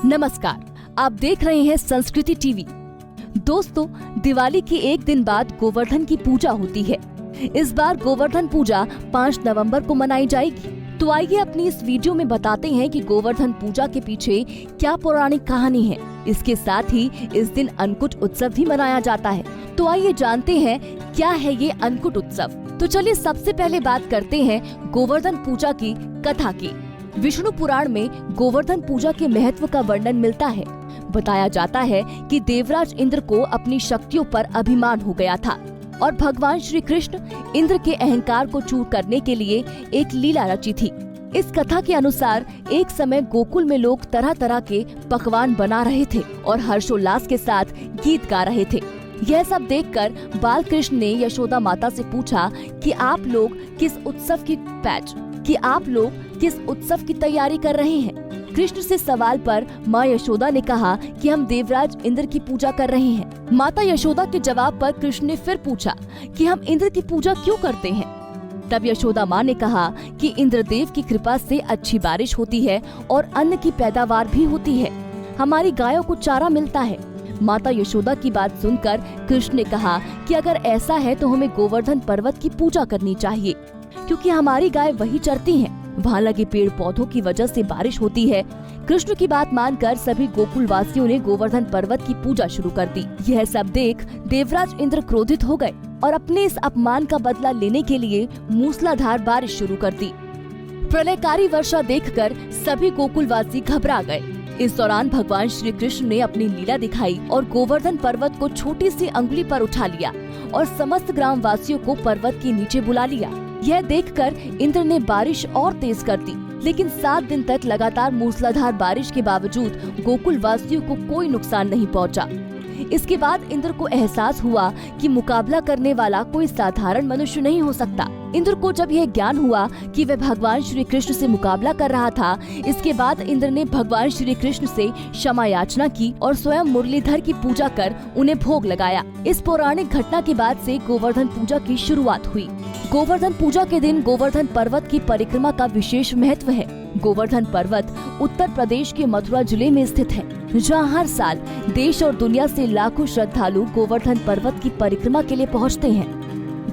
नमस्कार, आप देख रहे हैं संस्कृति टीवी। दोस्तों, दिवाली के एक दिन बाद गोवर्धन की पूजा होती है। इस बार गोवर्धन पूजा 5 नवंबर को मनाई जाएगी। तो आइए अपनी इस वीडियो में बताते हैं कि गोवर्धन पूजा के पीछे क्या पौराणिक कहानी है। इसके साथ ही इस दिन अन्नकूट उत्सव भी मनाया जाता है। तो आइए जानते हैं क्या है ये अन्नकूट उत्सव। तो चलिए सबसे पहले बात करते हैं गोवर्धन पूजा की कथा की। विष्णु पुराण में गोवर्धन पूजा के महत्व का वर्णन मिलता है। बताया जाता है कि देवराज इंद्र को अपनी शक्तियों पर अभिमान हो गया था और भगवान श्री कृष्ण इंद्र के अहंकार को चूर करने के लिए एक लीला रची थी। इस कथा के अनुसार एक समय गोकुल में लोग तरह तरह के पकवान बना रहे थे और हर्षोल्लास के साथ गीत गा रहे थे। यह सब देखकर बाल कृष्ण ने यशोदा माता से पूछा कि आप लोग किस उत्सव की तैयारी कर रहे हैं। कृष्ण से सवाल पर माँ यशोदा ने कहा कि हम देवराज इंद्र की पूजा कर रहे हैं। माता यशोदा के जवाब पर कृष्ण ने फिर पूछा कि हम इंद्र की पूजा क्यों करते हैं। तब यशोदा माँ ने कहा कि इंद्रदेव की कृपा से अच्छी बारिश होती है और अन्न की पैदावार भी होती है। हमारी गायों को चारा मिलता है। माता यशोदा की बात सुनकर कृष्ण ने कहा कि अगर ऐसा है तो हमें गोवर्धन पर्वत की पूजा करनी चाहिए, क्योंकि हमारी गाय वही चरती हैं। वहाँ लगे पेड़ पौधों की वजह से बारिश होती है। कृष्ण की बात मानकर सभी गोकुल वासियों ने गोवर्धन पर्वत की पूजा शुरू कर दी। यह सब देख देवराज इंद्र क्रोधित हो गए और अपने इस अपमान का बदला लेने के लिए मूसलाधार बारिश शुरू कर दी। प्रलयकारी वर्षा देखकर सभी गोकुलवासी घबरा गए। इस दौरान भगवान श्री कृष्ण ने अपनी लीला दिखाई और गोवर्धन पर्वत को छोटी सी अंगुली पर उठा लिया और समस्त ग्राम वासियों को पर्वत के नीचे बुला लिया। यह देखकर इंद्र ने बारिश और तेज कर दी, लेकिन 7 दिन तक लगातार मूसलाधार बारिश के बावजूद गोकुल वासियों को कोई नुकसान नहीं पहुंचा। इसके बाद इंद्र को एहसास हुआ कि मुकाबला करने वाला कोई साधारण मनुष्य नहीं हो सकता। इंद्र को जब यह ज्ञान हुआ कि वह भगवान श्री कृष्ण से मुकाबला कर रहा था, इसके बाद इंद्र ने भगवान श्री कृष्ण से क्षमा याचना की और स्वयं मुरलीधर की पूजा कर उन्हें भोग लगाया। इस पौराणिक घटना के बाद से गोवर्धन पूजा की शुरुआत हुई। गोवर्धन पूजा के दिन गोवर्धन पर्वत की परिक्रमा का विशेष महत्व है। गोवर्धन पर्वत उत्तर प्रदेश के मथुरा जिले में स्थित है, जहाँ हर साल देश और दुनिया से लाखों श्रद्धालु गोवर्धन पर्वत की परिक्रमा के लिए पहुँचते हैं।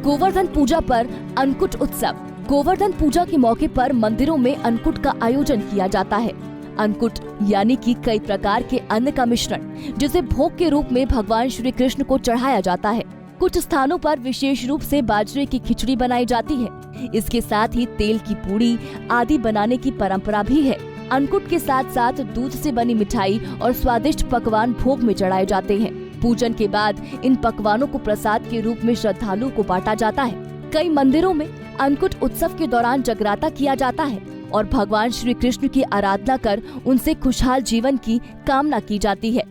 गोवर्धन पूजा पर अन्नकूट उत्सव। गोवर्धन पूजा के मौके पर मंदिरों में अन्नकूट का आयोजन किया जाता है। अन्नकूट यानी कि कई प्रकार के अन्न का मिश्रण, जिसे भोग के रूप में भगवान श्री कृष्ण को चढ़ाया जाता है। कुछ स्थानों पर विशेष रूप से बाजरे की खिचड़ी बनाई जाती है। इसके साथ ही तेल की पूड़ी आदि बनाने की परंपरा भी है। अन्नकूट के साथ साथ दूध से बनी मिठाई और स्वादिष्ट पकवान भोग में चढ़ाए जाते हैं। पूजन के बाद इन पकवानों को प्रसाद के रूप में श्रद्धालुओं को बांटा जाता है। कई मंदिरों में अन्नकूट उत्सव के दौरान जगराता किया जाता है और भगवान श्री कृष्ण की आराधना कर उनसे खुशहाल जीवन की कामना की जाती है।